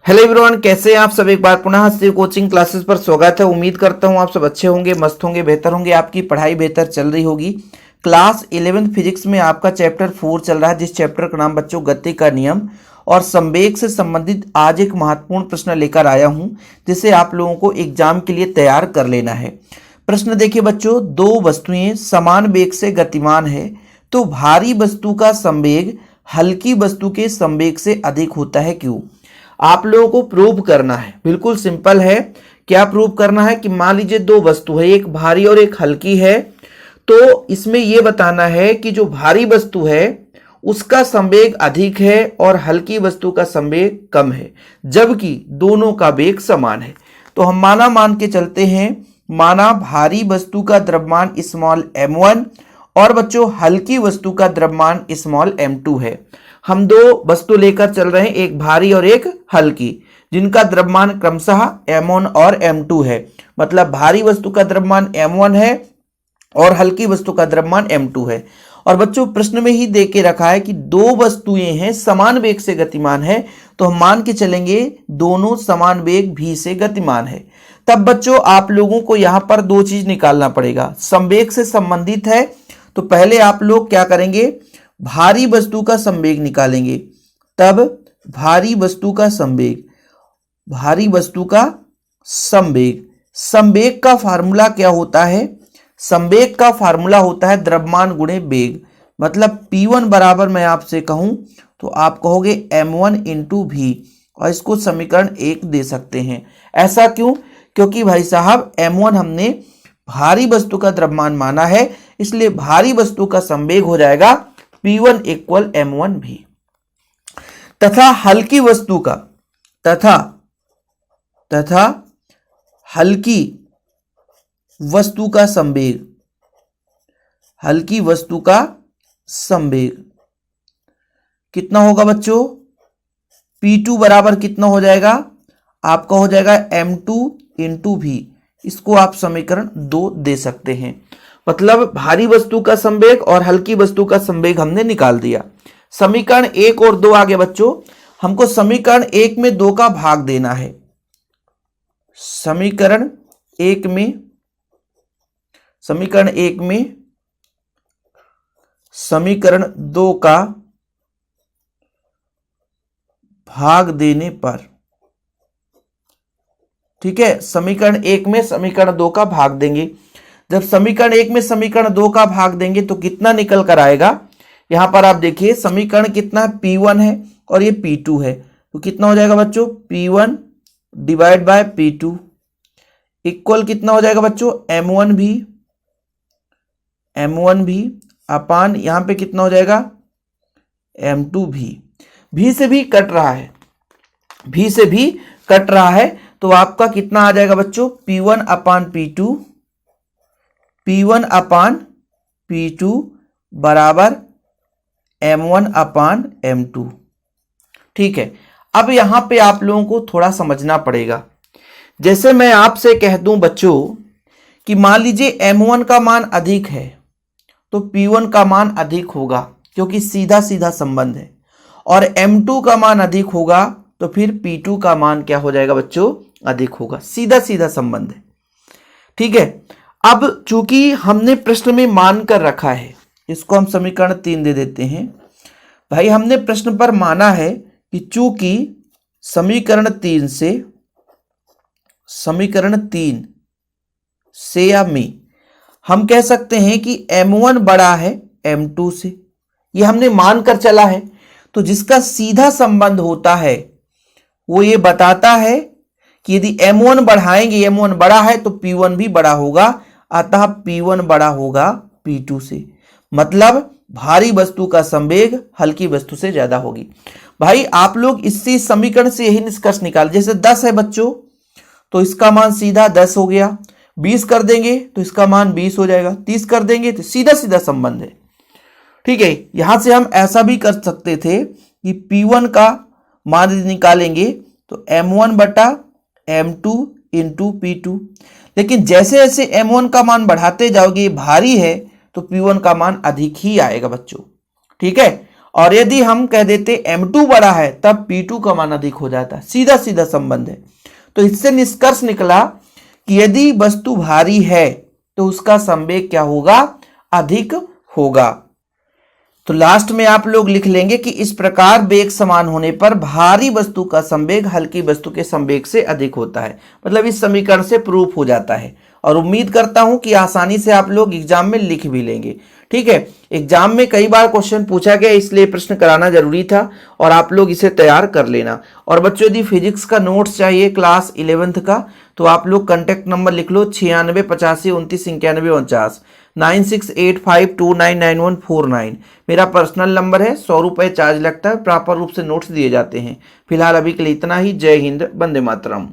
Hello everyone, कैसे हैं आप सब। एक बार पुनः शिव कोचिंग क्लासेस पर स्वागत है। उम्मीद करता हूं आप सब अच्छे होंगे, मस्त होंगे, बेहतर होंगे, आपकी पढ़ाई बेहतर चल रही होगी। क्लास 11th फिजिक्स में आपका चैप्टर 4 चल रहा है, जिस चैप्टर का नाम बच्चों गति का नियम और संवेग से संबंधित आज एक महत्वपूर्ण प्रश्न लेकर आया हूं, जिसे आप लोगों को एग्जाम के लिए तैयार कर लेना है। प्रश्न देखिए बच्चों, दो वस्तुएं समान वेग से गतिमान है तो भारी वस्तु का संवेग हल्की वस्तु के संवेग से अधिक होता है, क्यों? आप लोगों को प्रूव करना है। बिल्कुल सिंपल है। क्या प्रूव करना है कि मान लीजिए दो वस्तु है, एक भारी और एक हल्की है, तो इसमें यह बताना है कि जो भारी वस्तु है उसका संवेग अधिक है और हल्की वस्तु का संवेग कम है, जबकि दोनों का वेग समान है। तो हम मान के चलते हैं, माना भारी वस्तु का द्रव्यमान स्मॉल m1 और बच्चों हल्की वस्तु का द्रव्यमान स्मॉल m2 है। हम दो वस्तु लेकर चल रहे हैं, एक भारी और एक हल्की, जिनका द्रव्यमान क्रमशः m1 और m2 है। मतलब भारी वस्तु का द्रव्यमान m1 है और हल्की वस्तु का द्रव्यमान m2 है। और बच्चों प्रश्न में ही दे के रखा है कि दो वस्तुएं हैं समान वेग से गतिमान है, तो हम मान के चलेंगे दोनों समान वेग v से गतिमान है। तब बच्चों आप लोगों को यहां पर दो चीज निकालना पड़ेगा। संवेग से संबंधित है तो पहले आप लोग क्या करेंगे, भारी वस्तु का संवेग निकालेंगे। तब भारी वस्तु का संवेग, भारी वस्तु का संवेग, संवेग का फार्मूला क्या होता है? संवेग का फार्मूला होता है द्रव्यमान गुणे वेग। मतलब P1 बराबर मैं आपसे कहूं तो आप कहोगे m1 इंटू v, और इसको समीकरण 1 दे सकते हैं। ऐसा क्यों? क्योंकि भाई साहब m1 हमने भारी वस्तु का द्रव्यमान माना है, इसलिए भारी वस्तु का संवेग हो जाएगा P1 इक्वल m1 भी। तथा हल्की वस्तु का तथा हल्की वस्तु का संवेग, हल्की वस्तु का संवेग कितना होगा बच्चों? P2 बराबर कितना हो जाएगा? आपका हो जाएगा m2 इंटू v। इसको आप समीकरण 2 दे सकते हैं। मतलब भारी वस्तु का संवेग और हल्की वस्तु का संवेग हमने निकाल दिया। समीकरण 1 और 2 आगे बच्चों, हमको समीकरण 1 में 2 का भाग देना है। समीकरण 1 में समीकरण 2 का भाग देने पर, ठीक है, समीकरण 1 में समीकरण 2 का भाग देंगे। जब समीकरण 1 में समीकरण 2 का भाग देंगे तो कितना निकल कर आएगा? यहां पर आप देखिए समीकरण कितना है, P1 है और ये P2 है, तो कितना हो जाएगा बच्चों? P1 divide by P2 equal कितना हो जाएगा बच्चों? m1 भी अपान यहां पे कितना हो जाएगा? m2 भी। v से भी कट रहा है, v से भी कट रहा है, तो आपका कितना आ जाएगा बच्चों? P1 अपान P2, P1 अपान P2 बराबर m1 अपान m2। ठीक है, अब यहां पे आप लोगों को थोड़ा समझना पड़ेगा। जैसे मैं आपसे कह दूं बच्चों कि मान लीजिए m1 का मान अधिक है तो P1 का मान अधिक होगा, क्योंकि सीधा सीधा संबंध है, और m2 का मान अधिक होगा तो फिर P2 का मान क्या हो जाएगा बच्चों? अधिक होगा। सीधा सीधा संबंध है। ठीक है, अब चूंकि हमने प्रश्न में मान कर रखा है, इसको हम समीकरण 3 दे देते हैं। भाई हमने प्रश्न पर माना है कि चूंकि समीकरण 3 से या में हम कह सकते हैं कि m1 बड़ा है m2 से, ये हमने मान कर चला है। तो जिसका सीधा संबंध होता है वो ये बताता है कि यदि m1 बढ़ाएंगे, m1 बड़ा है तो P1 भी बड़ा होगा, अतः P1 बड़ा होगा P2 से। मतलब भारी वस्तु का संवेग हल्की वस्तु से ज्यादा होगी। भाई आप लोग इससे समीकरण से यही निष्कर्ष निकाल, जैसे 10 है बच्चों तो इसका मान सीधा 10 हो गया, 20 कर देंगे तो इसका मान 20 हो जाएगा, 30 कर देंगे तो सीधा सीधा संबंध है। ठीक है, यहां से हम ऐसा भी कर सकते थे कि P1 का मान निकालेंगे तो m1 बटा m2 इंटू P2, लेकिन जैसे जैसे m1 का मान बढ़ाते जाओगे, ये भारी है तो P1 का मान अधिक ही आएगा बच्चों। ठीक है, और यदि हम कह देते m2 बड़ा है तब p2 का मान अधिक हो जाता है। सीधा सीधा संबंध है। तो इससे निष्कर्ष निकला कि यदि वस्तु भारी है तो उसका संवेग क्या होगा, अधिक होगा। तो लास्ट में आप लोग लिख लेंगे कि इस प्रकार वेग समान होने पर भारी वस्तु का संवेग हल्की वस्तु के संवेग से अधिक होता है। मतलब इस समीकरण से प्रूफ हो जाता है और उम्मीद करता हूं कि आसानी से आप लोग एग्जाम में लिख भी लेंगे। ठीक है, एग्जाम में कई बार क्वेश्चन पूछा गया इसलिए प्रश्न कराना जरूरी था और आप लोग इसे तैयार कर लेना। और बच्चों यदि फिजिक्स का नोट्स चाहिए क्लास 11th का तो आप लोग कांटेक्ट नंबर लिख लो 96 85 29 91 49 9685299149। मेरा पर्सनल नंबर है, 100 रुपये चार्ज लगता है, प्रॉपर रूप से नोट्स दिए जाते हैं। फिलहाल अभी के लिए इतना ही। जय हिंद, वंदे मातरम।